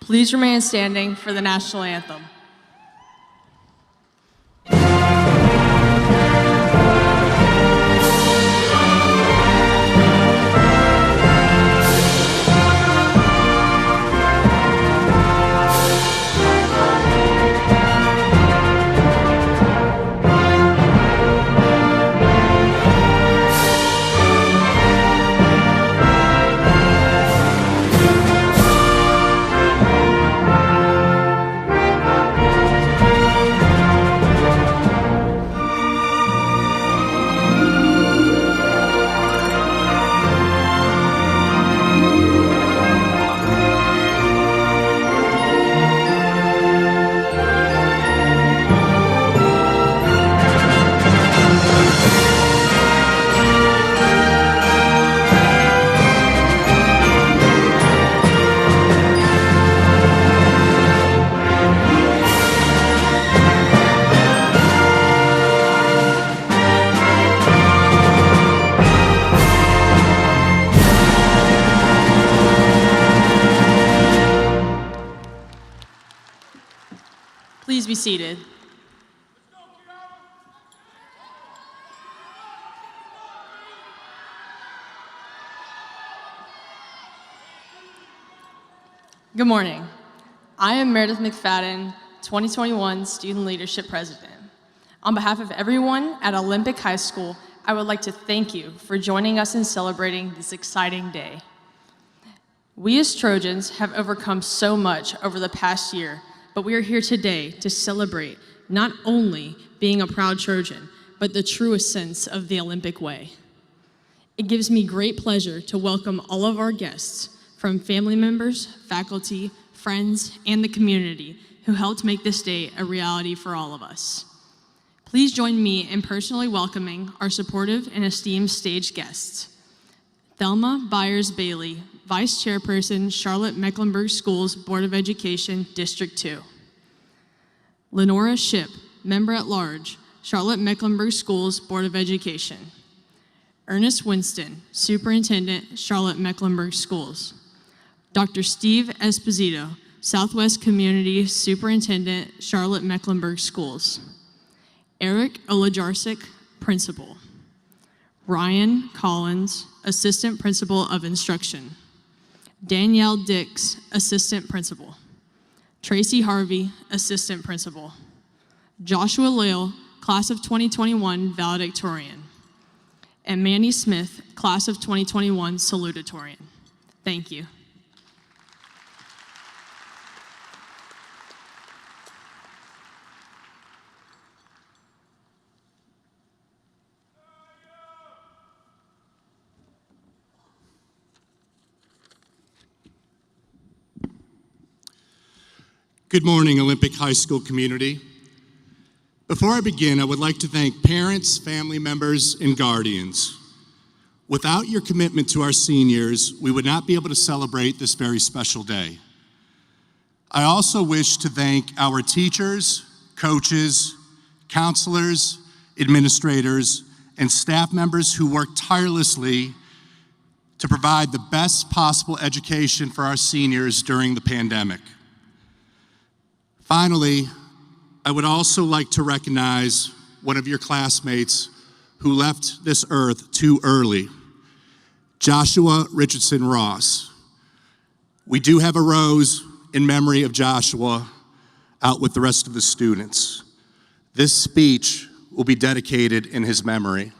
Please remain standing for the national anthem. Please be seated. Good morning. I am Meredith McFadden, 2021 Student Leadership President. On behalf of everyone at Olympic High School, I would like to thank you for joining us in celebrating this exciting day. We as Trojans have overcome so much over the past year, but we are here today to celebrate not only being a proud Trojan, but the truest sense of the Olympic way. It gives me great pleasure to welcome all of our guests, from family members, faculty, friends, and the community who helped make this day a reality for all of us. Please join me in personally welcoming our supportive and esteemed stage guests. Thelma Byers-Bailey, Vice Chairperson, Charlotte-Mecklenburg Schools Board of Education, District 2. Lenora Shipp, Member at Large, Charlotte-Mecklenburg Schools Board of Education. Ernest Winston, Superintendent, Charlotte-Mecklenburg Schools. Dr. Steve Esposito, Southwest Community Superintendent, Charlotte-Mecklenburg Schools. Eric Olajarczyk, Principal. Ryan Collins, Assistant Principal of Instruction. Danielle Dix, Assistant Principal. Tracy Harvey, Assistant Principal. Joshua Lale, Class of 2021 Valedictorian. And Manny Smith, Class of 2021 Salutatorian. Thank you. Good morning, Olympic High School community. Before I begin, I would like to thank parents, family members, and guardians. Without your commitment to our seniors, we would not be able to celebrate this very special day. I also wish to thank our teachers, coaches, counselors, administrators, and staff members who worked tirelessly to provide the best possible education for our seniors during the pandemic. Finally, I would also like to recognize one of your classmates who left this earth too early, Joshua Richardson Ross. We do have a rose in memory of Joshua out with the rest of the students. This speech will be dedicated in his memory.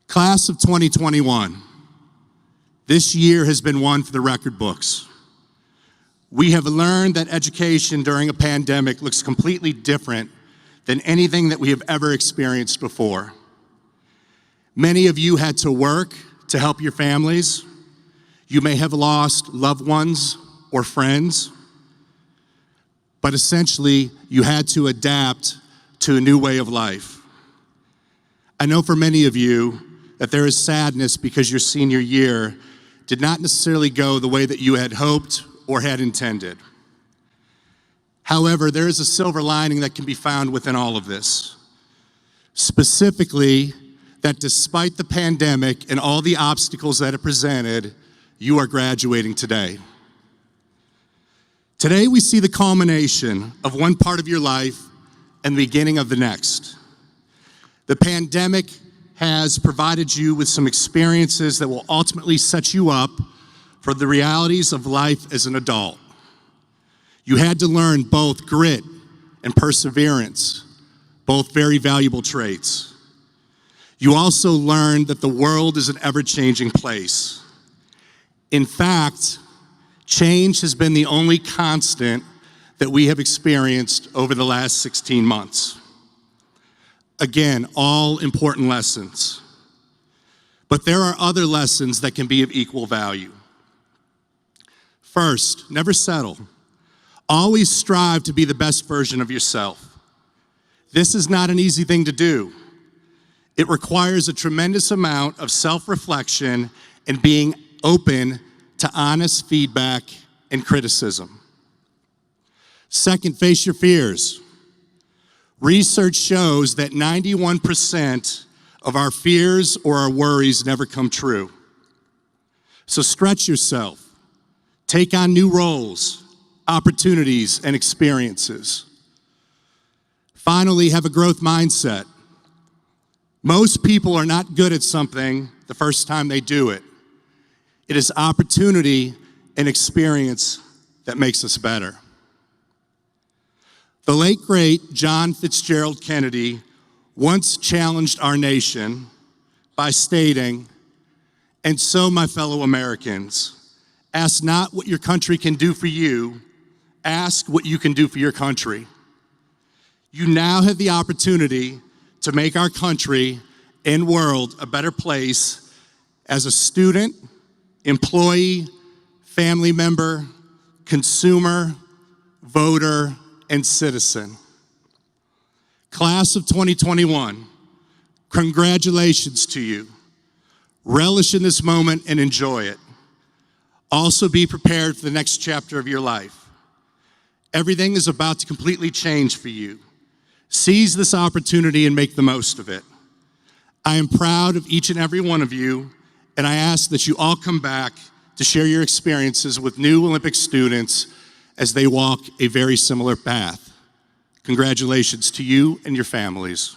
Class of 2021, this year has been one for the record books. We have learned that education during a pandemic looks completely different than anything that we have ever experienced before. Many of you had to work to help your families. You may have lost loved ones or friends, but essentially you had to adapt to a new way of life. I know for many of you that there is sadness because your senior year did not necessarily go the way that you had hoped or had intended. However, there is a silver lining that can be found within all of this. Specifically, that despite the pandemic and all the obstacles that it presented, you are graduating today. Today, we see the culmination of one part of your life and the beginning of the next. The pandemic has provided you with some experiences that will ultimately set you up for the realities of life as an adult. You had to learn both grit and perseverance, both very valuable traits. You also learned that the world is an ever-changing place. In fact, change has been the only constant that we have experienced over the last 16 months. Again, all important lessons. But there are other lessons that can be of equal value. First, never settle. Always strive to be the best version of yourself. This is not an easy thing to do. It requires a tremendous amount of self-reflection and being open to honest feedback and criticism. Second, face your fears. Research shows that 91% of our fears or our worries never come true. So stretch yourself. Take on new roles, opportunities, and experiences. Finally, have a growth mindset. Most people are not good at something the first time they do it. It is opportunity and experience that makes us better. The late, great John Fitzgerald Kennedy once challenged our nation by stating, "And so, my fellow Americans, ask not what your country can do for you, ask what you can do for your country." You now have the opportunity to make our country and world a better place as a student, employee, family member, consumer, voter, and citizen. Class of 2021, congratulations to you. Relish in this moment and enjoy it. Also be prepared for the next chapter of your life. Everything is about to completely change for you. Seize this opportunity and make the most of it. I am proud of each and every one of you, and I ask that you all come back to share your experiences with new Olympic students as they walk a very similar path. Congratulations to you and your families.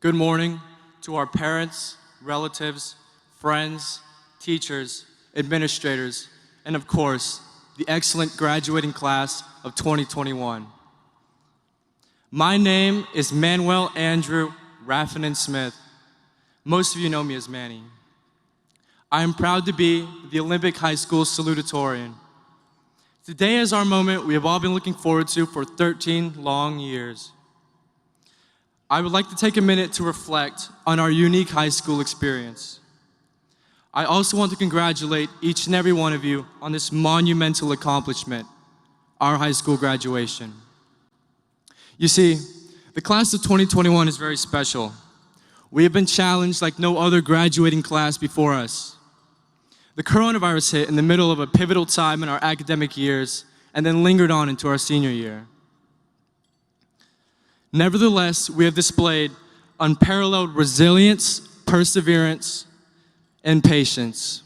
Good morning to our parents, relatives, friends, teachers, administrators, and of course, the excellent graduating class of 2021. My name is Manuel Andrew Raffinen Smith. Most of you know me as Manny. I am proud to be the Olympic High School Salutatorian. Today is our moment we have all been looking forward to for 13 long years. I would like to take a minute to reflect on our unique high school experience. I also want to congratulate each and every one of you on this monumental accomplishment, our high school graduation. You see, the class of 2021 is very special. We have been challenged like no other graduating class before us. The coronavirus hit in the middle of a pivotal time in our academic years and then lingered on into our senior year. Nevertheless, we have displayed unparalleled resilience, perseverance, and patience.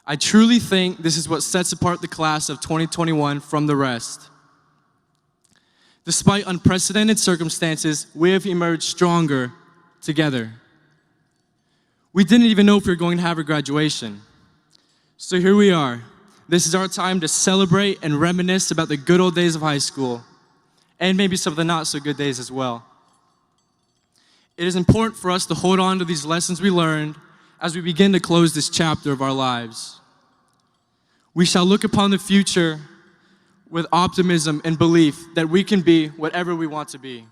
I truly think this is what sets apart the class of 2021 from the rest. Despite unprecedented circumstances, we have emerged stronger together. We didn't even know if we were going to have a graduation. So here we are. This is our time to celebrate and reminisce about the good old days of high school, and maybe some of the not so good days as well. It is important for us to hold on to these lessons we learned as we begin to close this chapter of our lives. We shall look upon the future with optimism and belief that we can be whatever we want to be.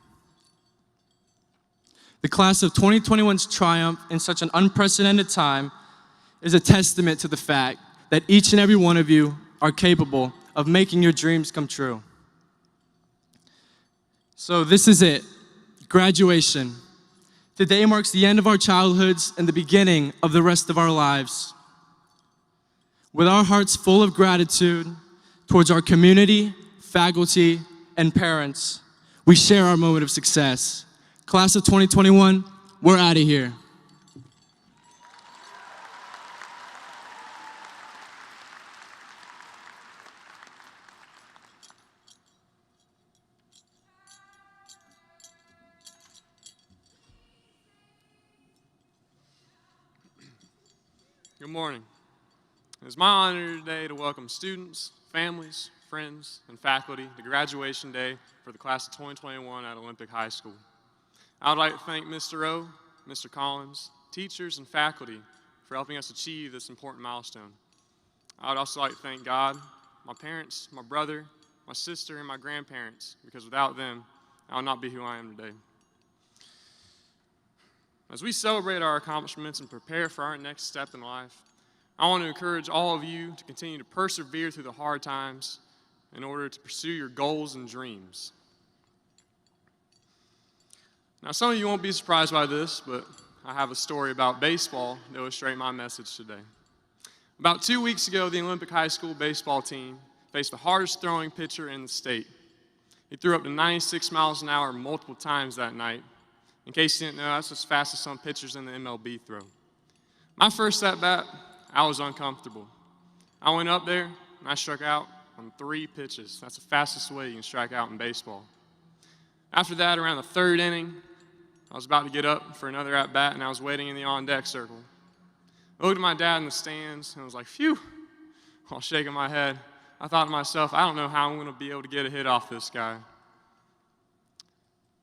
The class of 2021's triumph in such an unprecedented time is a testament to the fact that each and every one of you are capable of making your dreams come true. So this is it, graduation. Today marks the end of our childhoods and the beginning of the rest of our lives. With our hearts full of gratitude towards our community, faculty, and parents, we share our moment of success. Class of 2021, we're out of here. Good morning. It is my honor today to welcome students, families, friends, and faculty to graduation day for the class of 2021 at Olympic High School. I would like to thank Mr. O, Mr. Collins, teachers, and faculty for helping us achieve this important milestone. I would also like to thank God, my parents, my brother, my sister, and my grandparents, because without them, I would not be who I am today. As we celebrate our accomplishments and prepare for our next step in life, I want to encourage all of you to continue to persevere through the hard times in order to pursue your goals and dreams. Now, some of you won't be surprised by this, but I have a story about baseball to illustrate my message today. About 2 weeks ago, the Olympic High School baseball team faced the hardest throwing pitcher in the state. He threw up to 96 miles an hour multiple times that night. In case you didn't know, that's as fast as some pitchers in the MLB throw. My first at-bat, I was uncomfortable. I went up there, and I struck out on 3 pitches. That's the fastest way you can strike out in baseball. After that, around the 3rd inning, I was about to get up for another at-bat, and I was waiting in the on-deck circle. I looked at my dad in the stands, and I was like, phew, while shaking my head. I thought to myself, I don't know how I'm going to be able to get a hit off this guy.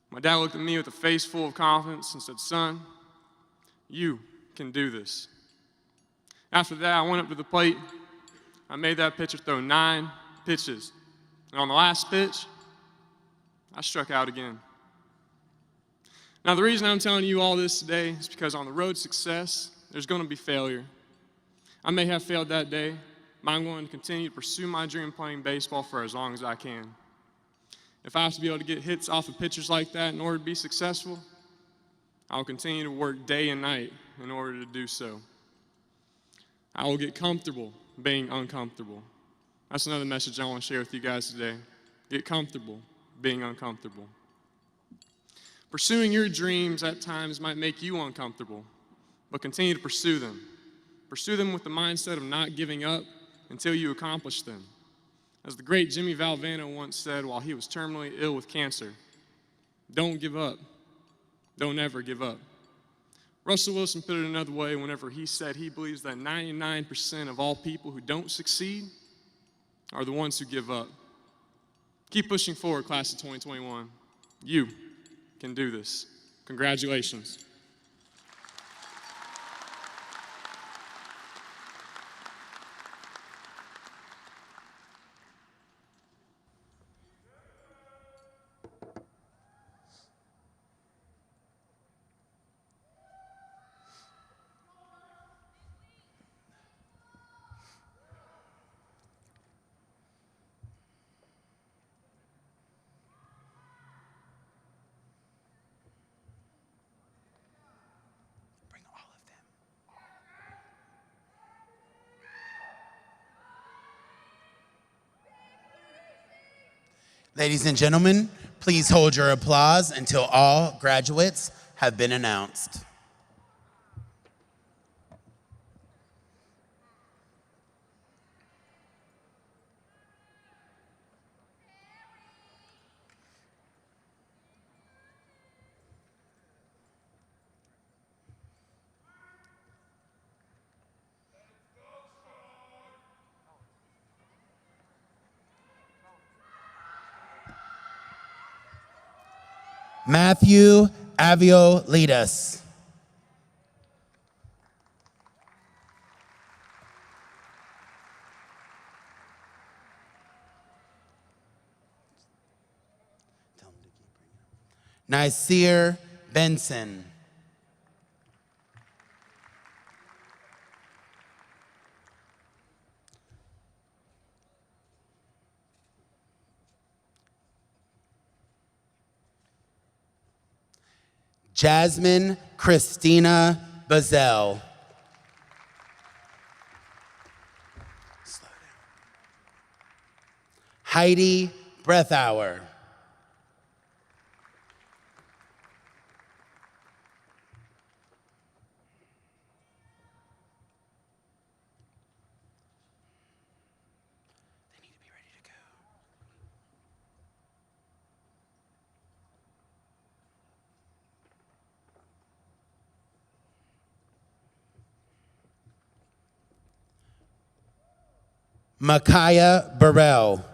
My dad looked at me with a face full of confidence and said, son, you can do this. After that, I went up to the plate. I made that pitcher throw 9 pitches. And on the last pitch, I struck out again. Now, the reason I'm telling you all this today is because on the road to success, there's going to be failure. I may have failed that day, but I'm going to continue to pursue my dream of playing baseball for as long as I can. If I have to be able to get hits off of pitchers like that in order to be successful, I will continue to work day and night in order to do so. I will get comfortable being uncomfortable. That's another message I want to share with you guys today. Get comfortable being uncomfortable. Pursuing your dreams at times might make you uncomfortable, but continue to pursue them. Pursue them with the mindset of not giving up until you accomplish them. As the great Jimmy Valvano once said while he was terminally ill with cancer, don't give up. Don't ever give up. Russell Wilson put it another way whenever he said he believes that 99% of all people who don't succeed are the ones who give up. Keep pushing forward, class of 2021. You can do this. Congratulations. Ladies and gentlemen, please hold your applause until all graduates have been announced. Matthew Aviolitas. Nasir Benson. Jasmine Christina Bazell. Slow down. Heidi Breathauer. They need to be ready to go. Micaiah Burrell.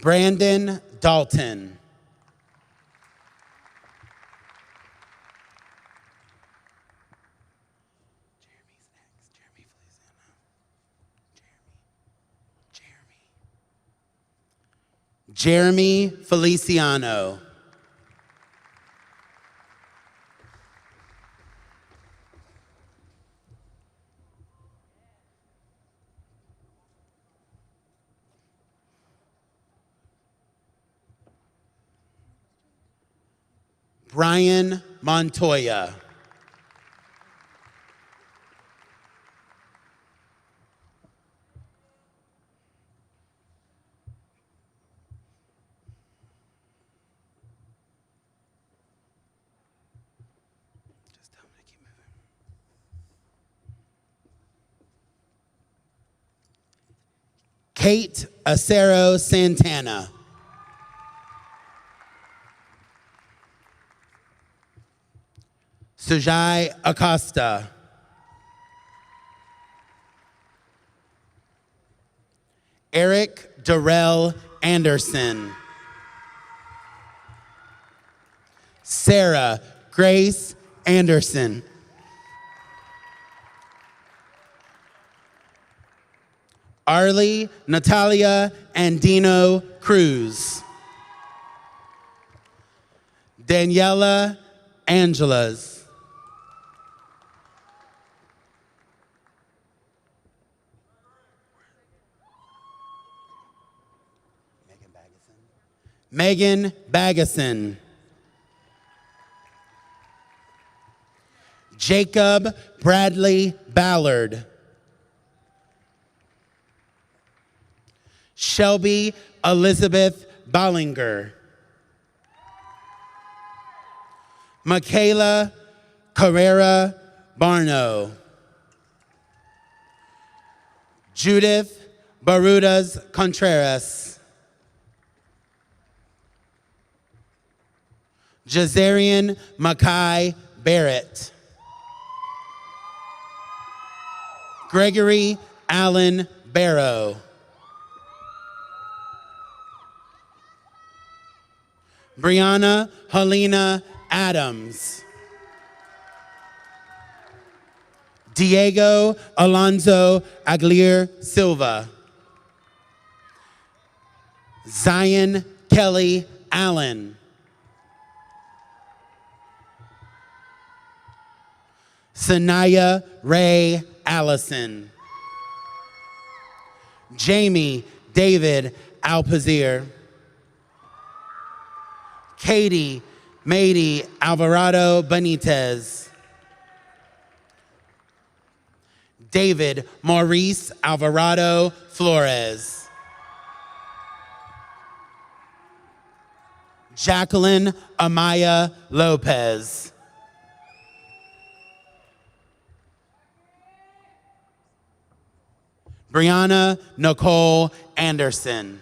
Brandon Dalton. Jeremy Feliciano. Brian Montoya. Just tell me to keep moving. Kate Acero Santana. Sujai Acosta. Eric Darrell Anderson. Sarah Grace Anderson. Arlie Natalia Andino Cruz. Daniela Angelas. Megan Baggeson. Jacob Bradley Ballard. Shelby Elizabeth Bollinger. Michaela Carrera Barno. Judith Barudas Contreras. Jazarian Mackay Barrett. Gregory Allen Barrow. Brianna Helena Adams. Diego Alonso Aguirre Silva. Zion Kelly Allen. Sanaya Ray Allison. Jamie David Alpazir. Katie Mady Alvarado Benitez. David Maurice Alvarado Flores. Jacqueline Amaya Lopez. Brianna Nicole Anderson.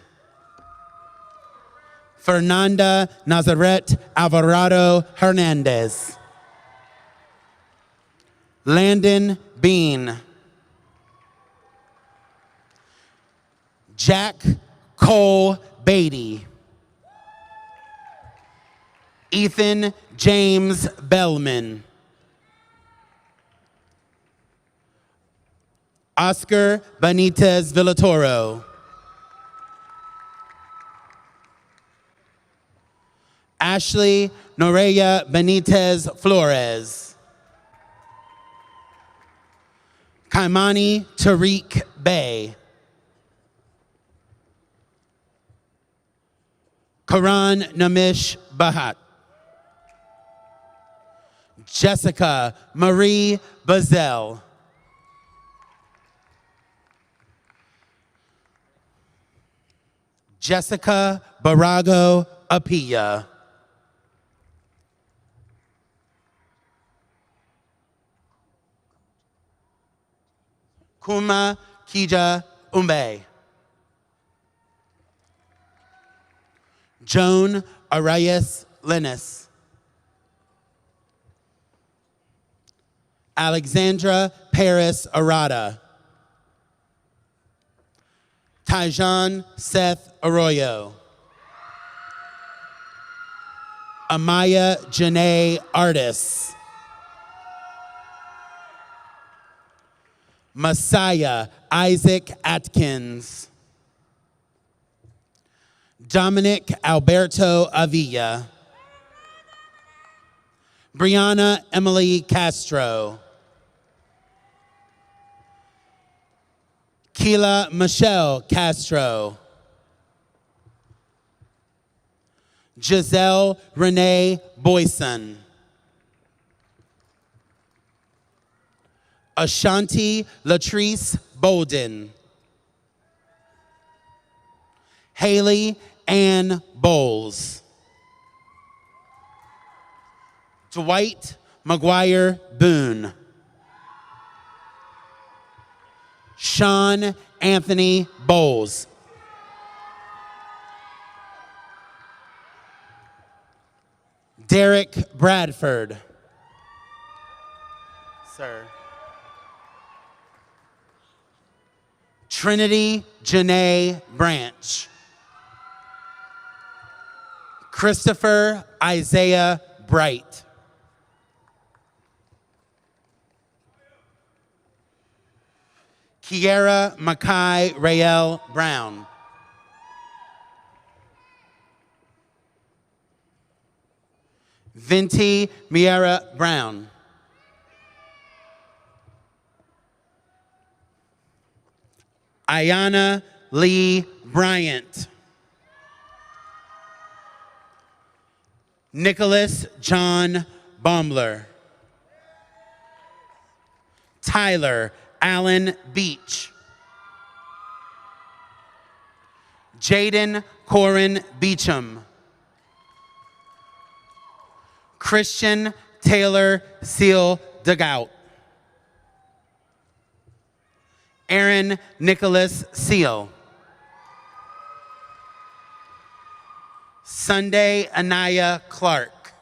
Fernanda Nazaret Alvarado Hernandez. Landon Bean. Jack Cole Beatty. Ethan James Bellman. Oscar Benitez Villatoro. Ashley Noreya Benitez Flores. Kaimani Tariq Bey. Karan Namish Bahat. Jessica Marie Bazell. Jessica Barago Apia. Kuma Kija Umbe. Joan Arias Linus. Alexandra Paris Arata. Tyjon Seth Arroyo. Amaya Janae Artis. Messiah Isaac Atkins. Dominic Alberto Avilla. Brianna Emily Castro. Keela Michelle Castro. Giselle Renee Boyson. Ashanti Latrice Bolden. Haley Ann Bowles. Dwight McGuire Boone. Sean Anthony Bowles. Derek Bradford. Sir. Trinity Janae Branch. Christopher Isaiah Bright. Kiera Makai Rael Brown. Vinti Miera Brown. Ayana Lee Bryant. Nicholas John Baumler. Tyler Allen Beach. Jaden Corin Beecham. Christian Taylor Seal Dugout. Aaron Nicholas Seal. Sunday Anaya Clark.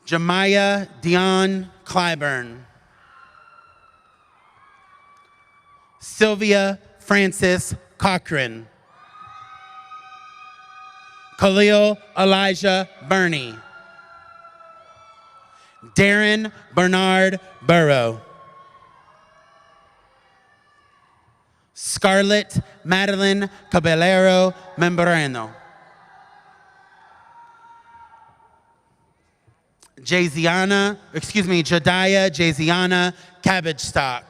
Jemiah Dion Clyburn. Sylvia Francis Cochran. Khalil Elijah Burney. Darren Bernard Burrow. Scarlett Madeline Caballero Membrano. Jadiah Jaziana Cabbage Stock.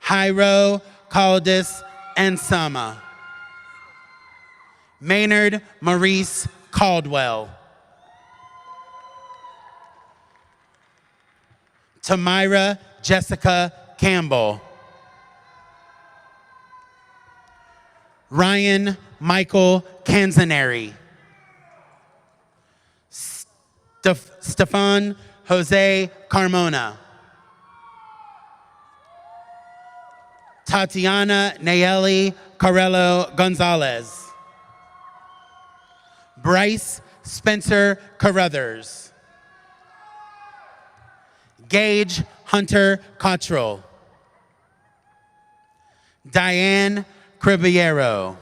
Hyro Caldis Ansama. Maynard Maurice Caldwell. Tamira Jessica Campbell. Ryan Michael Canzaneri. Stefan Jose Carmona. Tatiana Nayeli Carrello Gonzalez. Bryce Spencer Carruthers. Gage Hunter Cottrell. Diane Cribiero.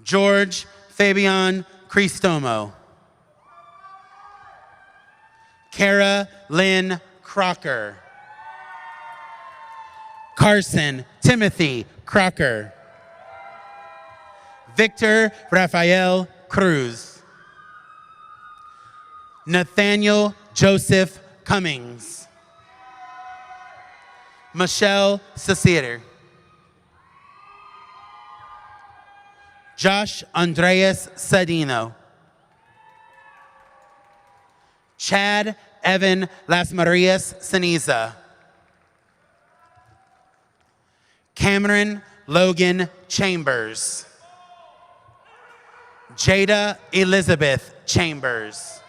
George Fabian Cristomo. Kara Lynn Crocker. Carson Timothy Crocker. Victor Rafael Cruz. Nathaniel Joseph Cummings. Michelle Ceceder. Josh Andreas Sedino. Chad Evan Las Marias Ceniza. Cameron Logan Chambers. Jada Elizabeth Chambers.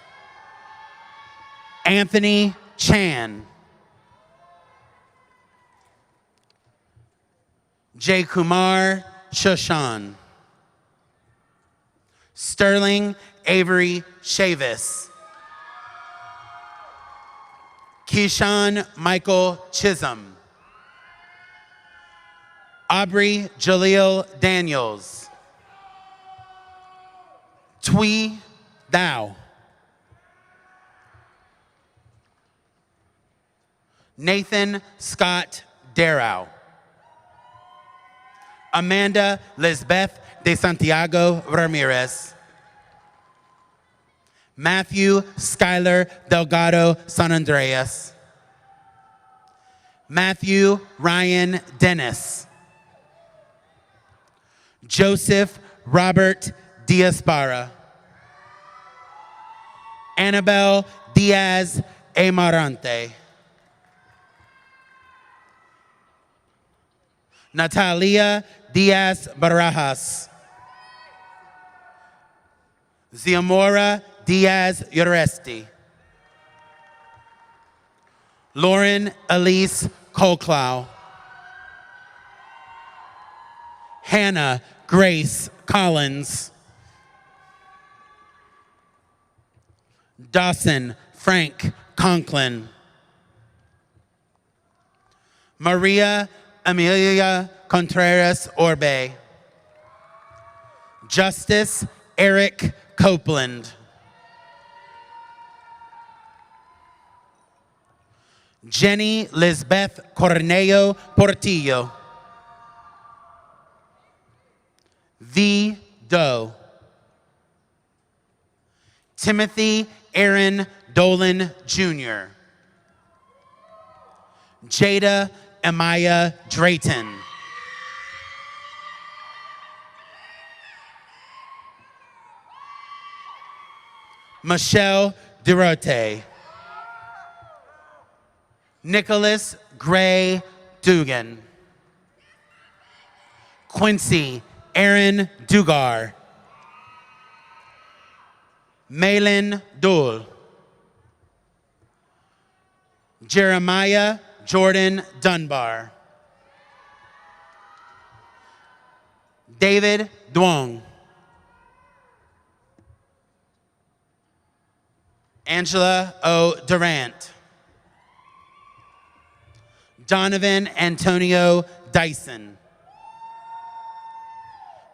Anthony Chan. Jay Kumar Shoshan. Sterling Avery Chavis. Keyshawn Michael Chisholm. Aubrey Jaleel Daniels. Twee Dow. Nathan Scott Darrow. Amanda Lisbeth de Santiago Ramirez. Matthew Skylar Delgado San Andreas. Matthew Ryan Dennis. Joseph Robert Diaspara. Annabelle Diaz Amarante. Natalia Diaz Barajas. Ziamora Diaz Uresti. Lauren Elise Colclough. Hannah Grace Collins. Dawson Frank Conklin. Maria Amelia Contreras Orbe. Justice Eric Copeland. Jenny Lisbeth Corneo Portillo. V. Doe. Timothy Aaron Dolan Jr. Jada Amaya Drayton. Michelle Durote. Nicholas Gray Dugan. Quincy Aaron Dugar. Malin Dole. Jeremiah Jordan Dunbar. David Duong. Angela O. Durant. Donovan Antonio Dyson.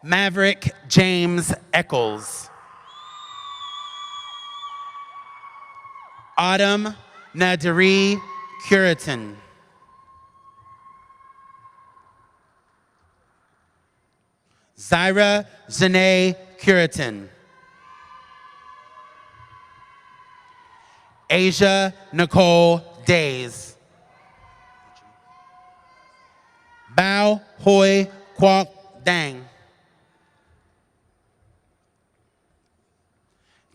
Maverick James Eccles. Autumn Nadiri Curitan. Zyra Zane Curitan. Asia Nicole Days. Bao Hoi Quoc Dang.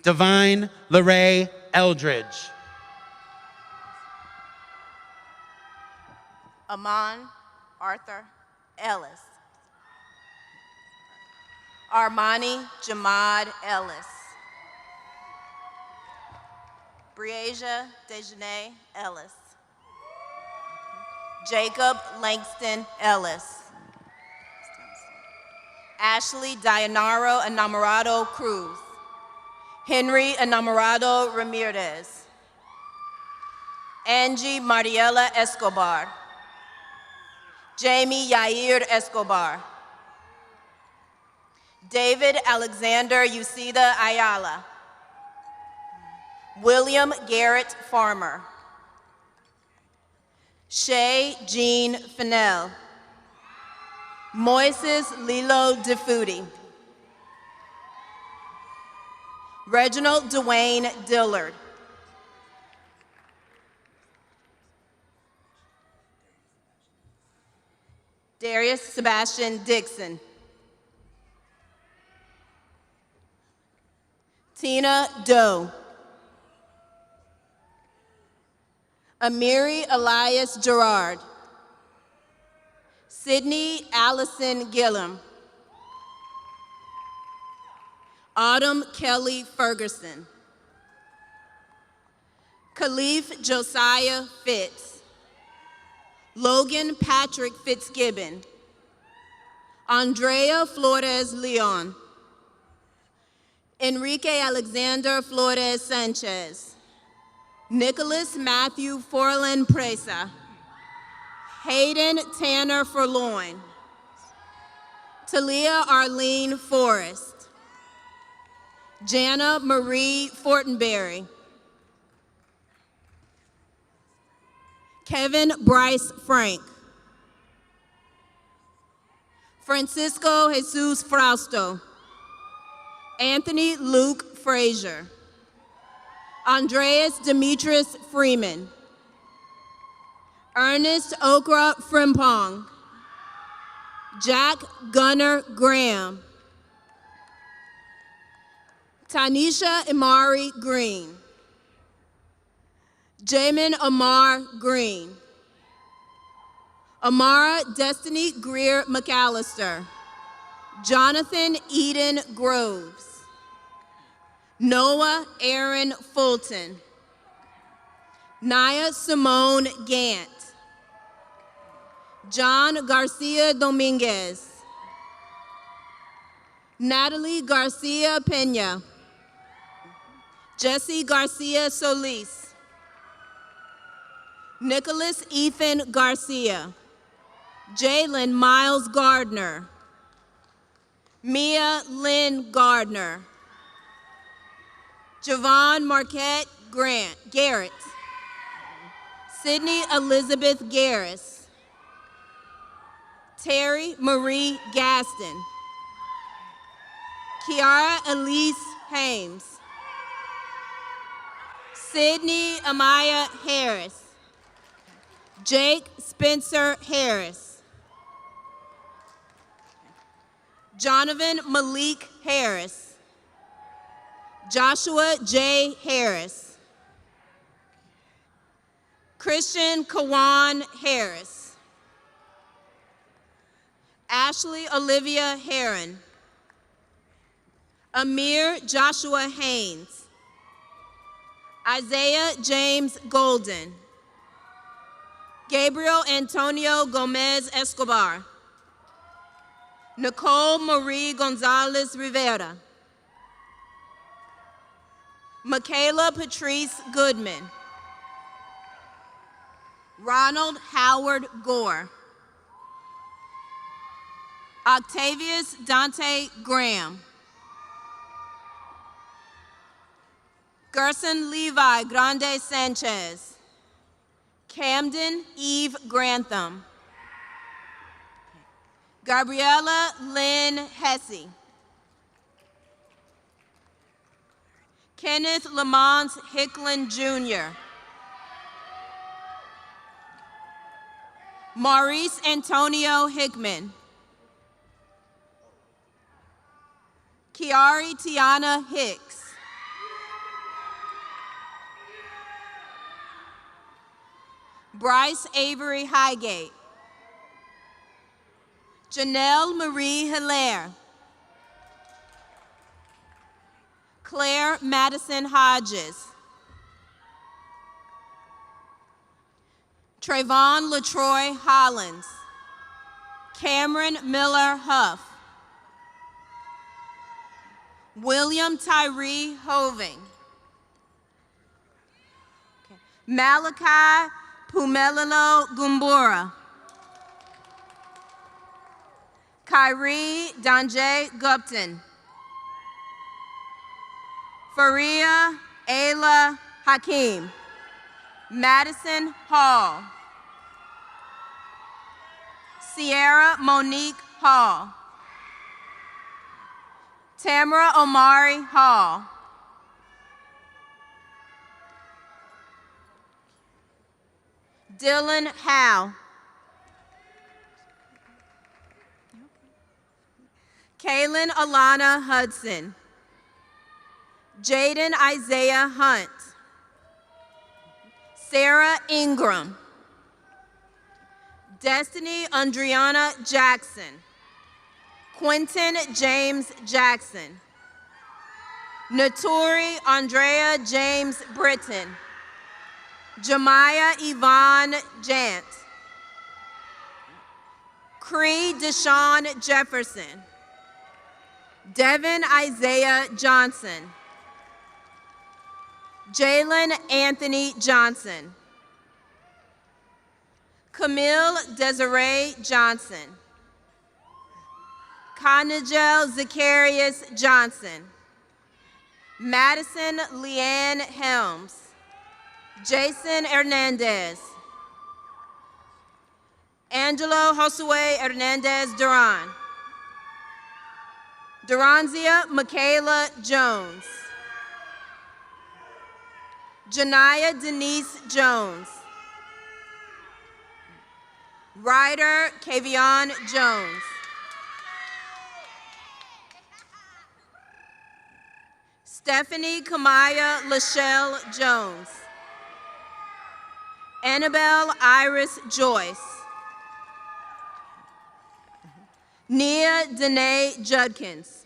Divine Larae Eldridge. Amon Arthur Ellis. Armani Jamad Ellis. Breasia Dejanay Ellis. Jacob Langston Ellis. Ashley Dayanaro Enamorado Cruz. Henry Enamorado Ramirez. Angie Mariela Escobar. Jamie Yair Escobar. David Alexander Ucida Ayala. William Garrett Farmer. Shay Jean Fennell. Moises Lilo Defuti. Reginald Dwayne Dillard. Darius Sebastian Dixon. Tina Doe. Amiri Elias Gerard. Sydney Allison Gillum. Autumn Kelly Ferguson. Khalif Josiah Fitz. Logan Patrick Fitzgibbon. Andrea Flores Leon. Enrique Alexander Flores Sanchez. Nicholas Matthew Forlin Presa. Hayden Tanner Furloin. Talia Arlene Forrest. Jana Marie Fortenberry. Kevin Bryce Frank. Francisco Jesus Frausto. Anthony Luke Frazier. Andreas Demetrius Freeman. Ernest Okra Frimpong. Jack Gunnar Graham. Tanisha Imari Green. Jamin Amar Green. Amara Destiny Greer McAllister. Jonathan Eden Groves. Noah Aaron Fulton. Naya Simone Gant. John Garcia Dominguez. Natalie Garcia Pena. Jesse Garcia Solis. Nicholas Ethan Garcia. Jalen Miles Gardner. Mia Lynn Gardner. Javon Marquette Garrett. Sydney Elizabeth Garris. Terry Marie Gaston. Kiara Elise Hames. Sydney Amaya Harris. Jake Spencer Harris. Jonathan Malik Harris. Joshua J. Harris. Christian Kawan Harris. Ashley Olivia Heron. Amir Joshua Haynes. Isaiah James Golden. Gabriel Antonio Gomez Escobar. Nicole Marie Gonzalez Rivera. Michaela Patrice Goodman. Ronald Howard Gore. Octavius Dante Graham. Gerson Levi Grande Sanchez. Camden Eve Grantham. Gabriella Lynn Hesse. Kenneth Lamont Hicklin Jr. Maurice Antonio Hickman. Kiari Tiana Hicks. Bryce Avery Highgate. Janelle Marie Hilaire. Claire Madison Hodges. Trayvon LaTroy Hollins. Cameron Miller Huff. William Tyree Hoving. Malachi Pumelelo Gumbura. Kyrie Danje Gupton. Faria Ayla Hakeem. Madison Hall. Sierra Monique Hall. Tamara Omari Hall. Dylan Howe. Kaylin Alana Hudson. Jaden Isaiah Hunt. Sarah Ingram. Destiny Andriana Jackson. Quentin James Jackson. Naturi Andrea James Britton. Jemiah Yvonne Jant. Cree Deshawn Jefferson. Devin Isaiah Johnson. Jalen Anthony Johnson. Camille Desiree Johnson. Conagel Zacharias Johnson. Madison Leanne Helms. Jason Hernandez. Angelo Josue Hernandez Duran. Duranzia Michaela Jones. Janiyah Denise Jones. Ryder Kavion Jones. Stephanie Kamaya Lachelle Jones. Annabelle Iris Joyce. Nia Danae Judkins.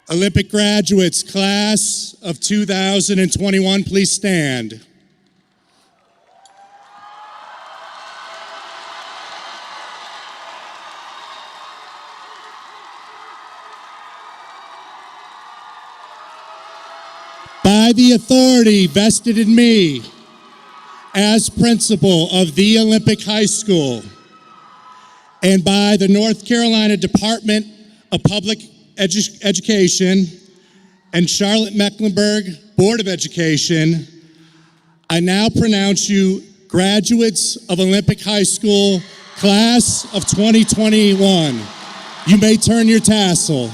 Olympic graduates, class of 2021, please stand. By the authority vested in me as principal of the Olympic High School and by the North Carolina Department of Public Education and Charlotte-Mecklenburg Board of Education, I now pronounce you graduates of Olympic High School, class of 2021. You may turn your tassel.